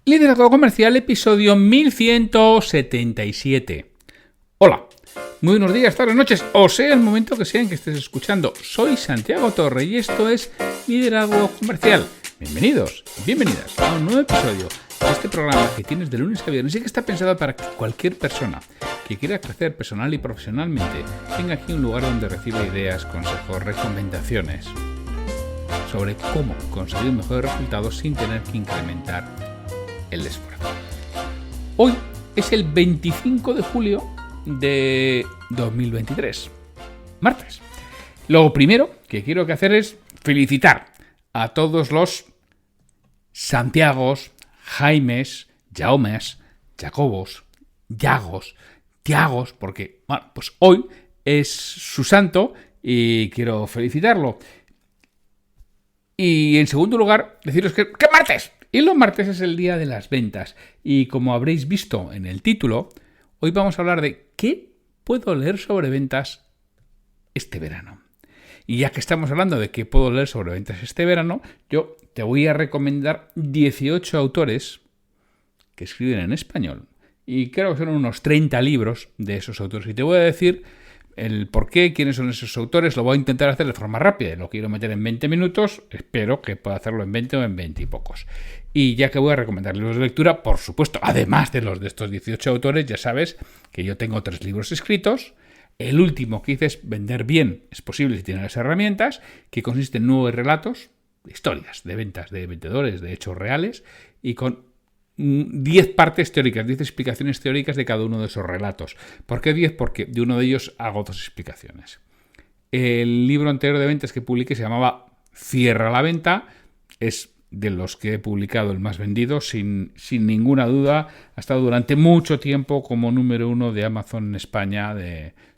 Liderazgo Comercial, episodio 1177. Hola, muy buenos días, tardes, noches, o sea el momento que sea en que estés escuchando. Soy Santiago Torre y esto es Liderazgo Comercial. Bienvenidos, bienvenidas a un nuevo episodio de este programa que tienes de lunes a viernes y que está pensado para que cualquier persona que quiera crecer personal y profesionalmente tenga aquí un lugar donde reciba ideas, consejos, recomendaciones sobre cómo conseguir mejores resultados sin tener que incrementar el esfuerzo. Hoy es el 25 de julio de 2023, martes. Lo primero que quiero hacer es felicitar a todos los Santiagos, Jaimes, Jaumes, Jacobos, Yagos, Tiagos, porque bueno, pues hoy es su santo y quiero felicitarlo. Y en segundo lugar, deciros que martes. Y los martes es el día de las ventas. Y como habréis visto en el título, hoy vamos a hablar de qué puedo leer sobre ventas este verano. Y ya que estamos hablando de qué puedo leer sobre ventas este verano, yo te voy a recomendar 18 autores que escriben en español. Y creo que son unos 30 libros de esos autores. Y te voy a decir el por qué, quiénes son esos autores. Lo voy a intentar hacer de forma rápida. Lo quiero meter en 20 minutos. Espero que pueda hacerlo en 20 o en 20 y pocos. Y ya que voy a recomendar libros de lectura, por supuesto, además de los de estos 18 autores, ya sabes que yo tengo 3 libros escritos. El último que hice es Vender bien es posible si tienes las herramientas, que consiste en 9 relatos, historias de ventas de vendedores, de hechos reales, y con 10 partes teóricas, 10 explicaciones teóricas de cada uno de esos relatos. ¿Por qué 10? Porque de uno de ellos hago 2 explicaciones. El libro anterior de ventas que publiqué se llamaba Cierra la venta. Es de los que he publicado el más vendido, sin ninguna duda. Ha estado durante mucho tiempo como número 1 de Amazon en España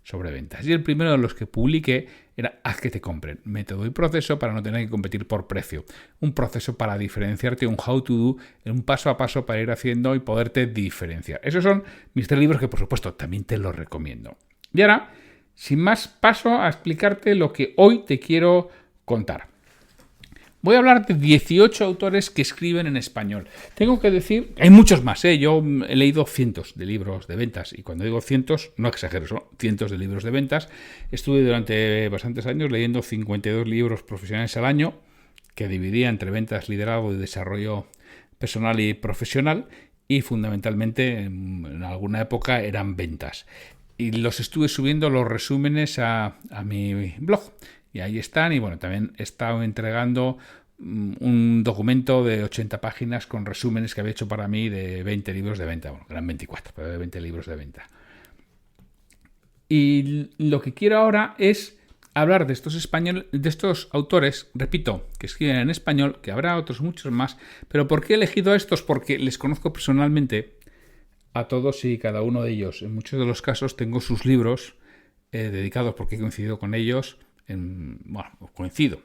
sobre ventas. Y el primero de los que publiqué era Haz que te compren. Método y proceso para no tener que competir por precio. Un proceso para diferenciarte, un how to do, un paso a paso para ir haciendo y poderte diferenciar. Esos son mis 3 libros que, por supuesto, también te los recomiendo. Y ahora, sin más, paso a explicarte lo que hoy te quiero contar. Voy a hablar de 18 autores que escriben en español. Tengo que decir, hay muchos más, yo he leído cientos de libros de ventas y cuando digo cientos, no exagero, son cientos de libros de ventas. Estuve durante bastantes años leyendo 52 libros profesionales al año que dividía entre ventas, liderazgo y desarrollo personal y profesional y fundamentalmente en alguna época eran ventas. Y los estuve subiendo los resúmenes a mi blog. Y ahí están, y bueno, también he estado entregando un documento de 80 páginas con resúmenes que había hecho para mí de 20 libros de venta. Bueno, eran 24, pero de 20 libros de venta. Y lo que quiero ahora es hablar de estos autores, repito, que escriben en español, que habrá otros muchos más, pero ¿por qué he elegido a estos? Porque les conozco personalmente a todos y cada uno de ellos. En muchos de los casos tengo sus libros dedicados porque he coincidido con ellos. Coincido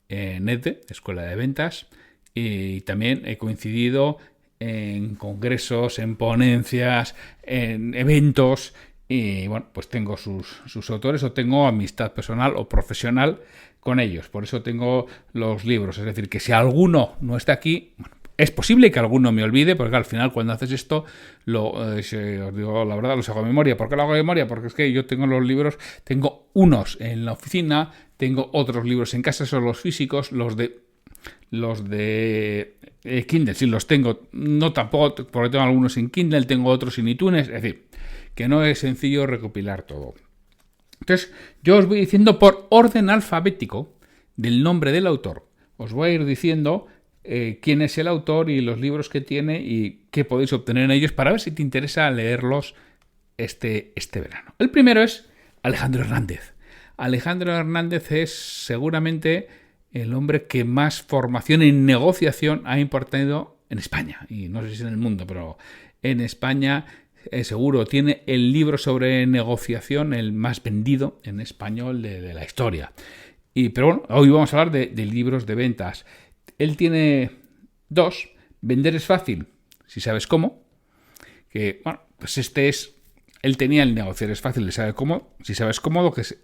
en EDVE, Escuela de Ventas, y también he coincidido en congresos, en ponencias, en eventos, y bueno, pues tengo sus autores o tengo amistad personal o profesional con ellos. Por eso tengo los libros. Es decir, que si alguno no está aquí, bueno, es posible que alguno me olvide, porque al final cuando haces esto, os digo la verdad, los hago de memoria. ¿Por qué lo hago de memoria? Porque es que yo tengo los libros, tengo unos en la oficina, tengo otros libros en casa, son los físicos, los de Kindle, sí los tengo, no tampoco, porque tengo algunos en Kindle, tengo otros en iTunes, es decir, que no es sencillo recopilar todo. Entonces, yo os voy diciendo por orden alfabético del nombre del autor. Os voy a ir diciendo quién es el autor y los libros que tiene y qué podéis obtener en ellos para ver si te interesa leerlos este verano. El primero es Alejandro Hernández. Alejandro Hernández es seguramente el hombre que más formación en negociación ha impartido en España. Y no sé si en el mundo, pero en España seguro tiene el libro sobre negociación, el más vendido en español de la historia. Pero bueno, hoy vamos a hablar de libros de ventas. Él tiene 2. Vender es fácil, si sabes cómo. Que, bueno, pues este es Él tenía el negociar es fácil, si sabes cómo, que es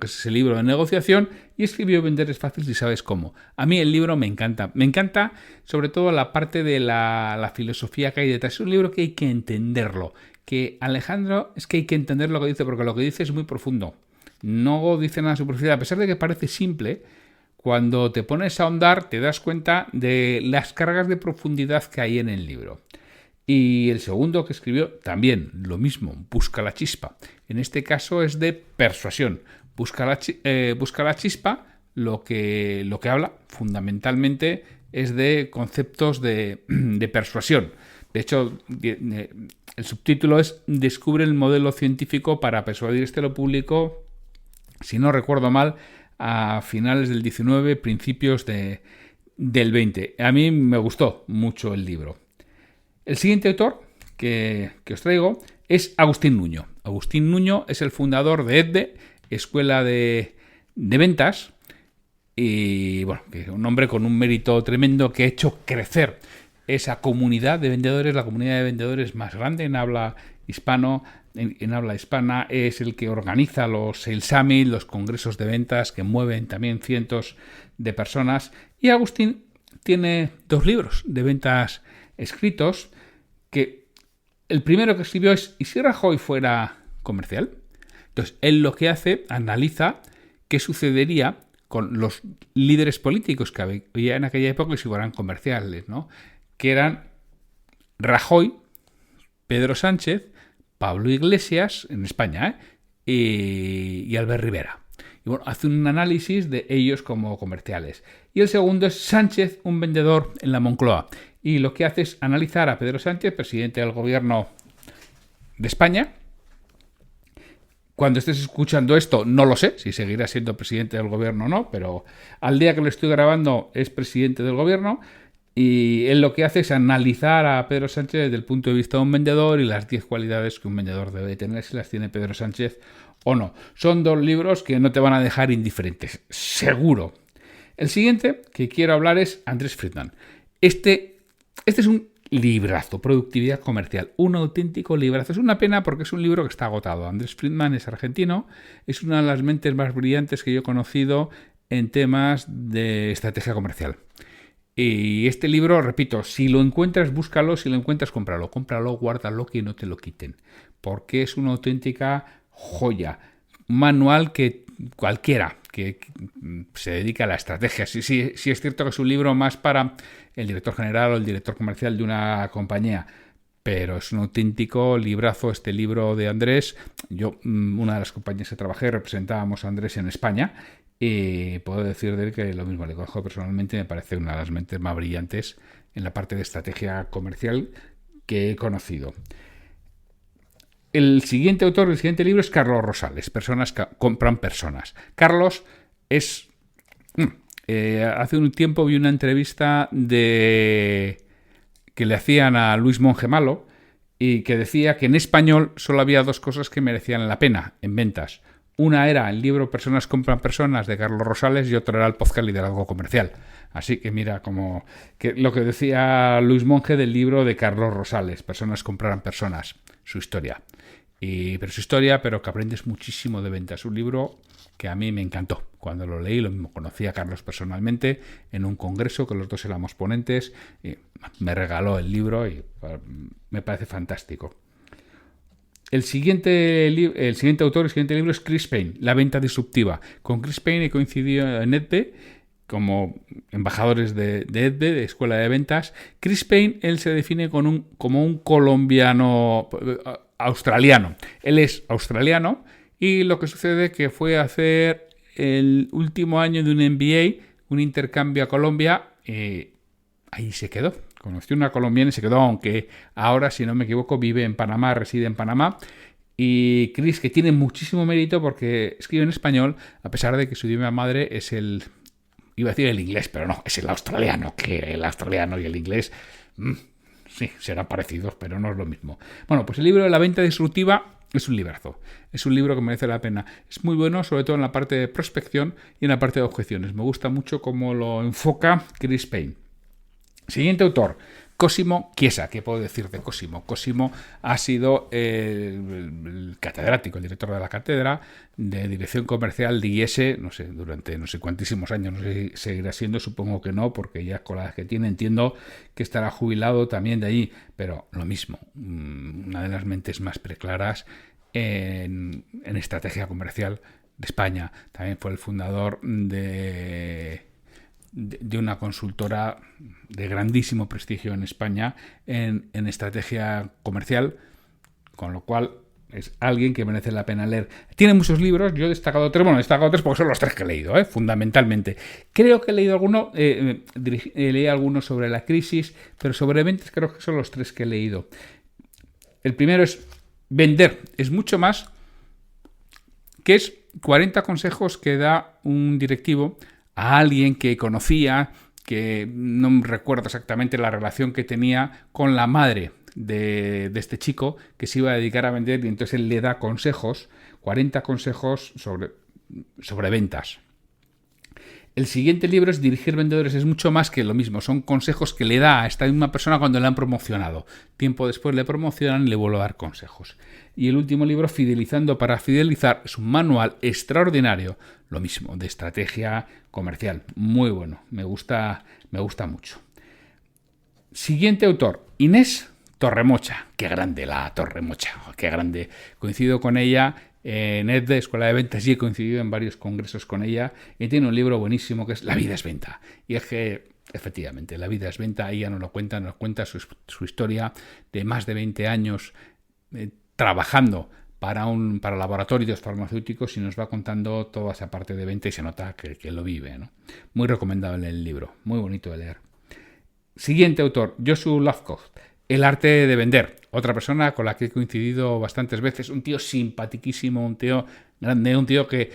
ese libro de negociación, y escribió Vender es fácil si sabes cómo. A mí el libro me encanta. Me encanta sobre todo la parte de la filosofía que hay detrás. Es un libro que hay que entenderlo. Que Alejandro es que hay que entender lo que dice, porque lo que dice es muy profundo. No dice nada superficial, a pesar de que parece simple. Cuando te pones a ahondar te das cuenta de las cargas de profundidad que hay en el libro. Y el segundo que escribió, también lo mismo, Busca la chispa. En este caso es de persuasión. Busca la chispa, lo que habla fundamentalmente es de conceptos de persuasión. De hecho, el subtítulo es Descubre el modelo científico para persuadir. Este lo publicó, si no recuerdo mal, a finales del 19, principios del 20. A mí me gustó mucho el libro. El siguiente autor que os traigo es Agustín Nuño. Agustín Nuño es el fundador de EDVE, Escuela de Ventas, y bueno, que es un hombre con un mérito tremendo que ha hecho crecer esa comunidad de vendedores, la comunidad de vendedores más grande en habla hispana. Es el que organiza los Sales Summit, los congresos de ventas que mueven también cientos de personas. Y Agustín tiene 2 libros de ventas escritos, que el primero que escribió es ¿y si Rajoy fuera comercial? Entonces, él lo que hace, analiza qué sucedería con los líderes políticos que había en aquella época si fueran comerciales, ¿no? Que eran Rajoy, Pedro Sánchez, Pablo Iglesias, en España, y Albert Rivera. Y bueno, hace un análisis de ellos como comerciales. Y el segundo es Sánchez, un vendedor en la Moncloa. Y lo que hace es analizar a Pedro Sánchez, presidente del gobierno de España. Cuando estés escuchando esto, no lo sé si seguirá siendo presidente del gobierno o no, pero al día que lo estoy grabando es presidente del gobierno. Y él lo que hace es analizar a Pedro Sánchez desde el punto de vista de un vendedor y las 10 cualidades que un vendedor debe tener, si las tiene Pedro Sánchez o no. Son 2 libros que no te van a dejar indiferentes, seguro. El siguiente que quiero hablar es Andrés Friedman. Este es un librazo, Productividad Comercial, un auténtico librazo. Es una pena porque es un libro que está agotado. Andrés Friedman es argentino, es una de las mentes más brillantes que yo he conocido en temas de estrategia comercial. Y este libro, repito, si lo encuentras, búscalo, si lo encuentras, cómpralo, guárdalo, que no te lo quiten, porque es una auténtica joya. Un manual que cualquiera que se dedica a la estrategia, sí es cierto que es un libro más para el director general o el director comercial de una compañía, pero es un auténtico librazo este libro de Andrés. Yo, una de las compañías que trabajé, representábamos a Andrés en España. Y puedo decir de él que lo mismo, le conozco personalmente, me parece una de las mentes más brillantes en la parte de estrategia comercial que he conocido. El siguiente autor del siguiente libro es Carlos Rosales, Personas que compran personas. Carlos es... hace un tiempo vi una entrevista que le hacían a Luis Monge Malo y que decía que en español solo había 2 cosas que merecían la pena en ventas. Una era el libro Personas compran personas de Carlos Rosales y otra era el podcast Liderazgo Comercial. Así que mira, como que lo que decía Luis Monge del libro de Carlos Rosales, Personas comprarán personas, su historia. Pero que aprendes muchísimo de ventas. Un libro que a mí me encantó. Cuando lo leí, lo mismo, conocí a Carlos personalmente en un congreso que los 2 éramos ponentes. Y me regaló el libro y me parece fantástico. El siguiente autor, el siguiente libro es Chris Payne, La venta disruptiva. Con Chris Payne he coincidido en EDVE como embajadores de EDVE, de Escuela de Ventas. Chris Payne, él se define como un colombiano australiano. Él es australiano y lo que sucede es que fue a hacer el último año de un MBA, un intercambio a Colombia, ahí se quedó. Conoció una colombiana y se quedó, aunque ahora, si no me equivoco, vive en Panamá, reside en Panamá. Y Chris, que tiene muchísimo mérito porque escribe en español, a pesar de que su idioma madre es iba a decir el inglés, pero no, es el australiano, que el australiano y el inglés, sí, serán parecidos, pero no es lo mismo. Bueno, pues el libro de La venta disruptiva es un librazo. Es un libro que merece la pena. Es muy bueno, sobre todo en la parte de prospección y en la parte de objeciones. Me gusta mucho cómo lo enfoca Chris Payne. Siguiente autor, Cosimo Chiesa. ¿Qué puedo decir de Cosimo? Cosimo ha sido el catedrático, el director de la cátedra de dirección comercial de IES, no sé, durante no sé cuantísimos años, no sé si seguirá siendo, supongo que no, porque ya con la edad que tiene entiendo que estará jubilado también de allí, pero lo mismo, una de las mentes más preclaras en estrategia comercial de España. También fue el fundador de una consultora de grandísimo prestigio en España en estrategia comercial, con lo cual es alguien que merece la pena leer. Tiene muchos libros, yo he destacado tres porque son los tres que he leído, fundamentalmente. Creo que he leído alguno, leí algunos sobre la crisis, pero sobre ventas creo que son los tres que he leído. El primero es Vender, es mucho más, que es 40 consejos que da un directivo a alguien que conocía, que no recuerdo exactamente la relación que tenía con la madre de este chico que se iba a dedicar a vender, y entonces él le da consejos, 40 consejos sobre ventas. El siguiente libro es Dirigir Vendedores, es mucho más que lo mismo, son consejos que le da a esta misma persona cuando le han promocionado. Tiempo después le promocionan y le vuelve a dar consejos. Y el último libro, Fidelizando para Fidelizar, es un manual extraordinario, lo mismo, de estrategia comercial. Muy bueno, me gusta mucho. Siguiente autor, Inés Torremocha. Qué grande la Torremocha, qué grande. Coincido con ella en EDVE, Escuela de Ventas, y he coincidido en varios congresos con ella, y tiene un libro buenísimo que es La vida es venta. Y es que, efectivamente, la vida es venta. Ella nos cuenta su historia de más de 20 años trabajando para laboratorios farmacéuticos, y nos va contando toda esa parte de venta y se nota que lo vive, ¿no? Muy recomendable el libro, muy bonito de leer. Siguiente autor, Joshua Lufkoff, El arte de vender. Otra persona con la que he coincidido bastantes veces, un tío simpaticísimo, un tío grande, un tío que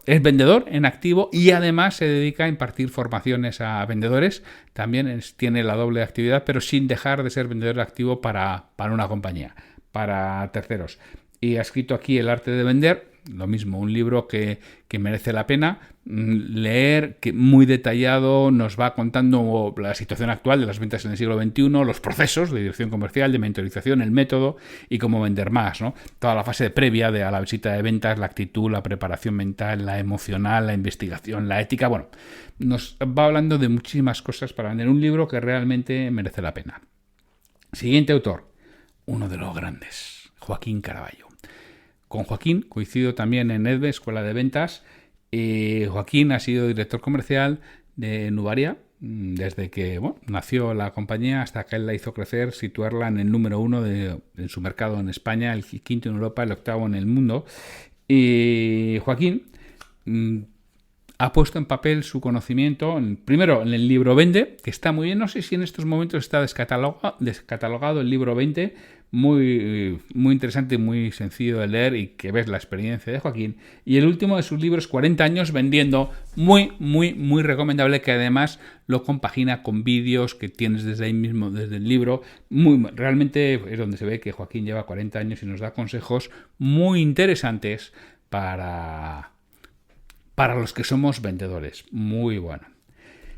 es vendedor en activo y además se dedica a impartir formaciones a vendedores. También tiene la doble actividad, pero sin dejar de ser vendedor activo para una compañía, para terceros. Y ha escrito aquí El arte de vender, lo mismo, un libro que merece la pena leer, que muy detallado nos va contando la situación actual de las ventas en el siglo XXI, los procesos de dirección comercial, de mentorización, el método y cómo vender más, ¿no? Toda la fase previa a la visita de ventas, la actitud, la preparación mental, la emocional, la investigación, la ética. Bueno, nos va hablando de muchísimas cosas para vender, un libro que realmente merece la pena. Siguiente autor, uno de los grandes, Joaquín Caraballo. Con Joaquín coincido también en EDVE, Escuela de Ventas. Joaquín ha sido director comercial de Nubaria desde que nació la compañía hasta que él la hizo crecer, situarla en el número 1 en su mercado en España, el quinto en Europa, el octavo en el mundo. Y Joaquín ha puesto en papel su conocimiento, primero en el libro 20, que está muy bien, no sé si en estos momentos está descatalogado el libro 20, muy, muy interesante y muy sencillo de leer, y que ves la experiencia de Joaquín. Y el último de sus libros, 40 años vendiendo, muy, muy, muy recomendable, que además lo compagina con vídeos que tienes desde ahí mismo, desde el libro. Realmente es donde se ve que Joaquín lleva 40 años y nos da consejos muy interesantes para los que somos vendedores. Muy bueno.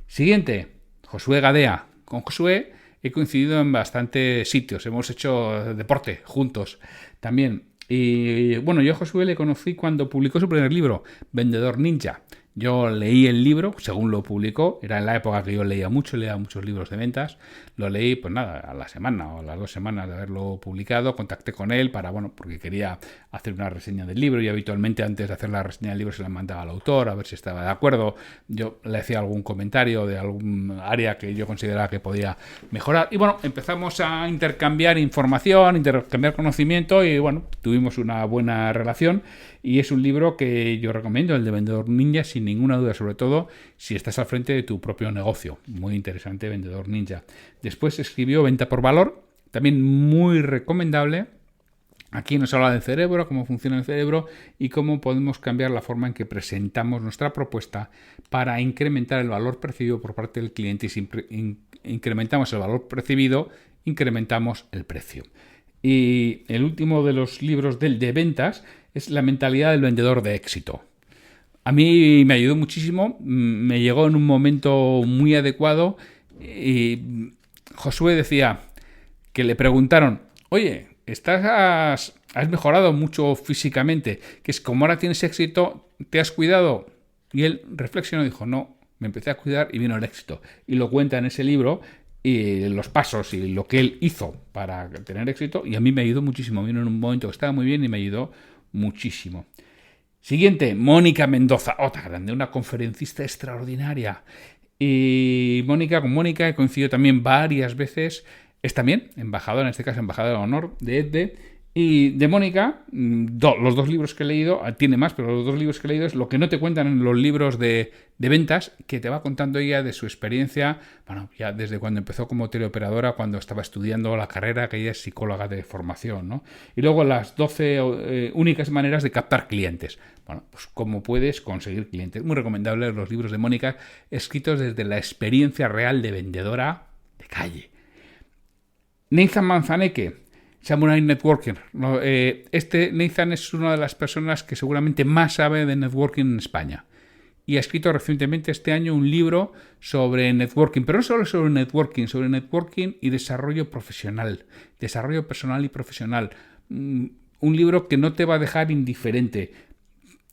Siguiente, Josué Gadea. Con Josué he coincidido en bastantes sitios. Hemos hecho deporte juntos también. Y bueno, yo a Josué le conocí cuando publicó su primer libro, Vendedor Ninja. Yo leí el libro, según lo publicó, era en la época que yo leía muchos libros de ventas. Lo leí, pues nada, a la semana o a las 2 semanas de haberlo publicado. Contacté con él porque quería hacer una reseña del libro, y habitualmente antes de hacer la reseña del libro se la mandaba al autor a ver si estaba de acuerdo. Yo le hacía algún comentario de algún área que yo consideraba que podía mejorar. Y bueno, empezamos a intercambiar información, intercambiar conocimiento, y bueno, tuvimos una buena relación. Y es un libro que yo recomiendo, el de Vendedor Ninja, sin ninguna duda, sobre todo si estás al frente de tu propio negocio. Muy interesante, Vendedor Ninja. Después escribió Venta por Valor, también muy recomendable. Aquí nos habla del cerebro, cómo funciona el cerebro y cómo podemos cambiar la forma en que presentamos nuestra propuesta para incrementar el valor percibido por parte del cliente. Y si incrementamos el valor percibido, incrementamos el precio. Y el último de los libros de ventas es La mentalidad del vendedor de éxito. A mí me ayudó muchísimo, me llegó en un momento muy adecuado, y Josué decía que le preguntaron, oye, has mejorado mucho físicamente, que es como ahora tienes éxito, ¿te has cuidado? Y él reflexionó y dijo, no, me empecé a cuidar y vino el éxito. Y lo cuenta en ese libro, y los pasos y lo que él hizo para tener éxito, y a mí me ayudó muchísimo. Vino en un momento que estaba muy bien y me ayudó muchísimo. Siguiente, Mónica Mendoza, otra grande, una conferencista extraordinaria. Y con Mónica he coincidido también varias veces. Es también embajadora, en este caso embajadora de honor de EDDE. Y de Mónica, los dos libros que he leído, tiene más, pero los dos libros que he leído es lo que no te cuentan en los libros de ventas, que te va contando ella de su experiencia, bueno, ya desde cuando empezó como teleoperadora, cuando estaba estudiando la carrera, que ella es psicóloga de formación, ¿no? Y luego las 12 únicas maneras de captar clientes. Bueno, pues cómo puedes conseguir clientes. Muy recomendable los libros de Mónica, escritos desde la experiencia real de vendedora de calle. Nathan Manzaneque, Samurai Networking. Nathan es una de las personas que seguramente más sabe de networking en España. Y ha escrito recientemente este año un libro sobre networking, pero no solo sobre networking y desarrollo profesional, desarrollo personal y profesional. Un libro que no te va a dejar indiferente,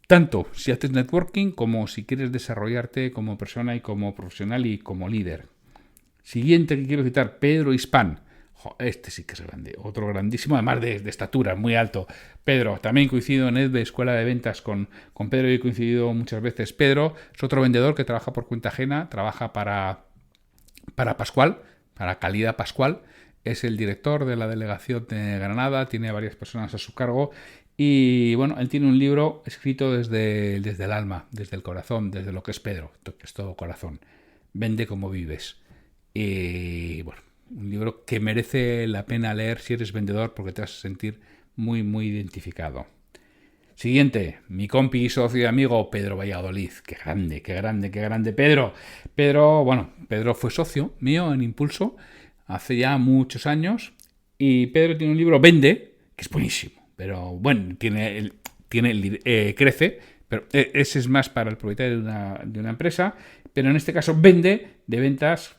tanto si haces networking como si quieres desarrollarte como persona y como profesional y como líder. Siguiente que quiero citar, Pedro Hispán. Este sí que es grande, otro grandísimo, además de estatura, muy alto. Pedro, también coincido en EDVE, Escuela de Ventas con Pedro, y he coincidido muchas veces. Pedro es otro vendedor que trabaja por cuenta ajena, trabaja para Pascual, para Calidad Pascual. Es el director de la delegación de Granada, tiene varias personas a su cargo. Y bueno, él tiene un libro escrito desde el alma, desde el corazón, desde lo que es Pedro, que es todo corazón. Vende como vives. Y bueno, un libro que merece la pena leer si eres vendedor, porque te vas a sentir muy, muy identificado. Siguiente, mi compi y socio y amigo Pedro Valladolid. Qué grande, qué grande, qué grande Pedro. Pedro fue socio mío en Impulso hace ya muchos años. Y Pedro tiene un libro, Vende, que es buenísimo. Pero bueno, crece, pero ese es más para el propietario de una empresa. Pero en este caso vende de ventas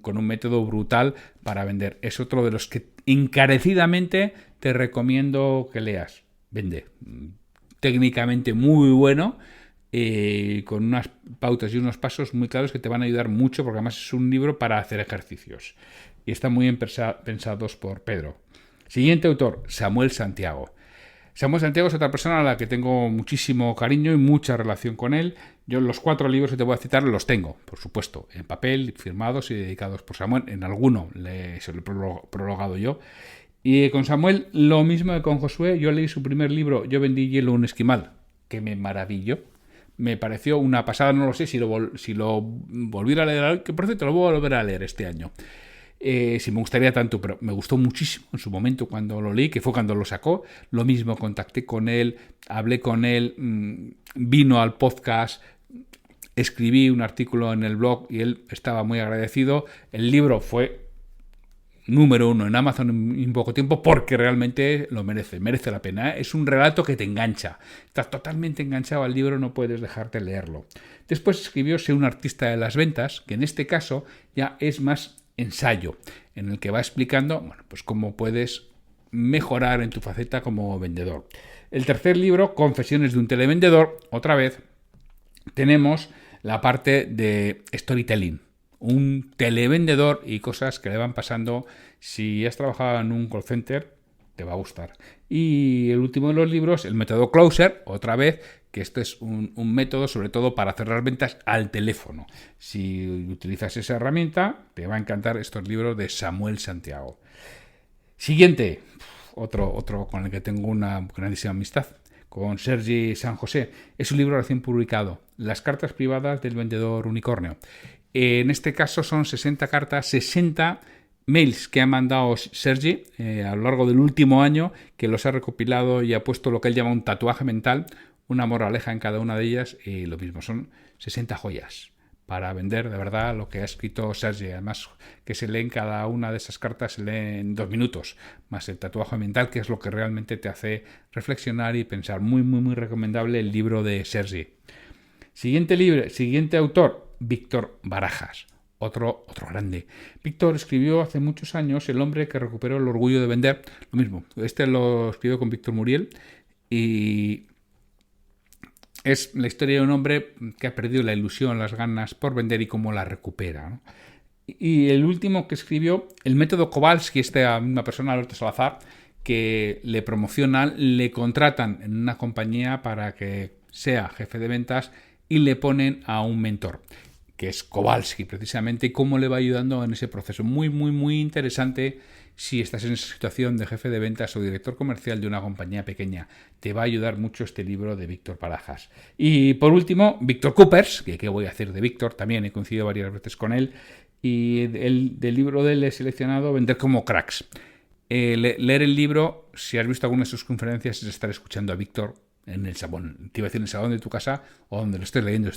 con un método brutal para vender. Es otro de los que encarecidamente te recomiendo que leas. Vende. Técnicamente muy bueno, con unas pautas y unos pasos muy claros que te van a ayudar mucho, porque además es un libro para hacer ejercicios. Y están muy bien pensados por Pedro. Siguiente autor, Samuel Santiago. Samuel Santiago es otra persona a la que tengo muchísimo cariño y mucha relación con él. Yo los 4 libros que te voy a citar los tengo, por supuesto, en papel, firmados y dedicados por Samuel. En alguno se lo he prologado yo. Y con Samuel lo mismo que con Josué. Yo leí su primer libro, Yo vendí hielo a un esquimal, que me maravilló. Me pareció una pasada, no lo sé si lo volviera a leer, que por cierto lo voy a volver a leer este año. Si me gustaría tanto, pero me gustó muchísimo en su momento cuando lo leí, que fue cuando lo sacó. Lo mismo, contacté con él, hablé con él, vino al podcast, escribí un artículo en el blog y él estaba muy agradecido. El libro fue número 1 en Amazon en poco tiempo porque realmente lo merece la pena. Es un relato que te engancha. Estás totalmente enganchado al libro, no puedes dejarte leerlo. Después escribió Sé un artista de las ventas, que en este caso ya es más ensayo, en el que va explicando pues cómo puedes mejorar en tu faceta como vendedor. El tercer libro, Confesiones de un televendedor, otra vez tenemos la parte de storytelling, un televendedor y cosas que le van pasando. Si has trabajado en un call center, te va a gustar. Y el último de los libros, el método Closer, otra vez, que esto es un método sobre todo para cerrar ventas al teléfono. Si utilizas esa herramienta, te va a encantar estos libros de Samuel Santiago. Siguiente, otro con el que tengo una grandísima amistad, con Sergi San José. Es un libro recién publicado, Las cartas privadas del vendedor unicornio. En este caso son 60 cartas, 60 mails que ha mandado Sergi a lo largo del último año, que los ha recopilado y ha puesto lo que él llama un tatuaje mental, una moraleja en cada una de ellas, y lo mismo, son 60 joyas para vender de verdad lo que ha escrito Sergi. Además, que se leen cada una de esas cartas, se lee en 2 minutos, más el tatuaje mental, que es lo que realmente te hace reflexionar y pensar. Muy, muy, muy recomendable el libro de Sergi. Siguiente autor, Víctor Barajas. otro grande. Víctor escribió hace muchos años El hombre que recuperó el orgullo de vender. Lo mismo, este lo escribió con Víctor Muriel y es la historia de un hombre que ha perdido la ilusión, las ganas por vender y cómo la recupera, ¿no? Y el último que escribió, el método Kowalski, esta misma persona, Alberto Salazar, que le promocionan, le contratan en una compañía para que sea jefe de ventas y le ponen a un mentor, que es Kowalski precisamente, y cómo le va ayudando en ese proceso. Muy, muy, muy interesante si estás en esa situación de jefe de ventas o director comercial de una compañía pequeña. Te va a ayudar mucho este libro de Víctor Barajas. Y por último, Víctor Coopers, que qué voy a hacer de Víctor, también he coincidido varias veces con él, y del libro de él he seleccionado Vender como cracks. Leer el libro, si has visto alguna de sus conferencias, es estar escuchando a Víctor en el salón, te iba a decir en el salón de tu casa o donde lo estés leyendo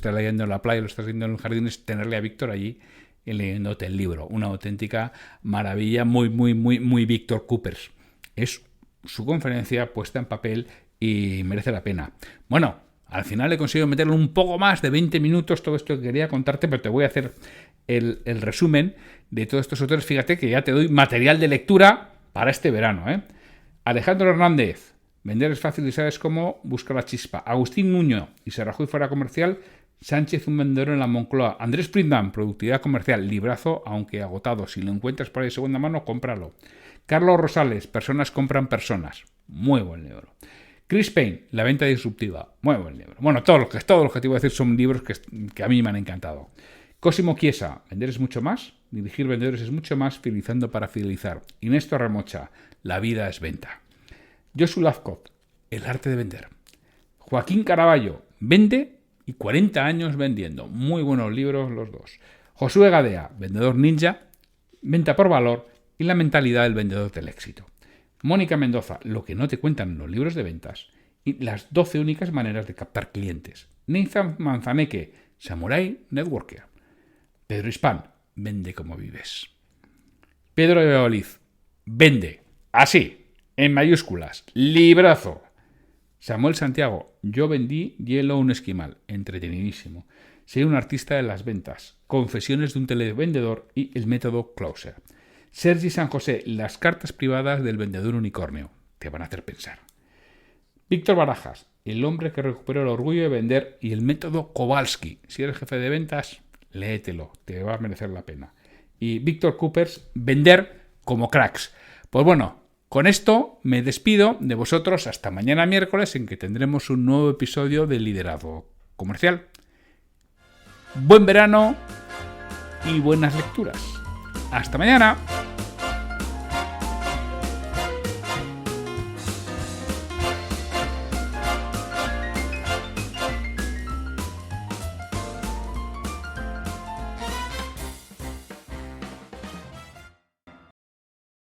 en la playa, lo estás leyendo en el jardín, es tenerle a Víctor allí leyéndote el libro. Una auténtica maravilla, muy, muy, muy, muy Víctor Coopers. Es su conferencia puesta en papel y merece la pena. Bueno, al final he conseguido meterle un poco más de 20 minutos todo esto que quería contarte, pero te voy a hacer el resumen de todos estos autores. Fíjate que ya te doy material de lectura para este verano, Alejandro Hernández, Vender es fácil y sabes cómo, busca la chispa. Agustín Nuño y se Rajoy fuera comercial, Sánchez un vendedor en la Moncloa. Andrés Prindman, productividad comercial, librazo aunque agotado. Si lo encuentras por ahí de segunda mano, cómpralo. Carlos Rosales, personas compran personas. Muy buen libro. Chris Payne, la venta disruptiva. Muy buen libro. Bueno, todo lo que te voy a decir son libros que a mí me han encantado. Cosimo Chiesa, vender es mucho más, dirigir vendedores es mucho más, fidelizando para fidelizar. Inés Torremocha, la vida es venta. Josu Lafcott, el arte de vender. Joaquín Caraballo, vende y 40 años vendiendo. Muy buenos libros los dos. Josué Gadea, vendedor ninja, venta por valor y la mentalidad del vendedor del éxito. Mónica Mendoza, lo que no te cuentan en los libros de ventas y las 12 únicas maneras de captar clientes. Nathan Manzaneque, Samurai Networker. Pedro Hispán, vende como vives. Pedro de Valladolid, vende, así, en mayúsculas, librazo. Samuel Santiago, yo vendí hielo a un esquimal, entretenidísimo. Soy un artista de las ventas, confesiones de un televendedor y el método Closer. Sergi San José, las cartas privadas del vendedor unicornio, te van a hacer pensar. Víctor Barajas, el hombre que recuperó el orgullo de vender y el método Kowalski. Si eres jefe de ventas, léetelo, te va a merecer la pena. Y Víctor Coopers, vender como cracks. Pues bueno, con esto me despido de vosotros hasta mañana miércoles, en que tendremos un nuevo episodio de Liderazgo Comercial. Buen verano y buenas lecturas. Hasta mañana.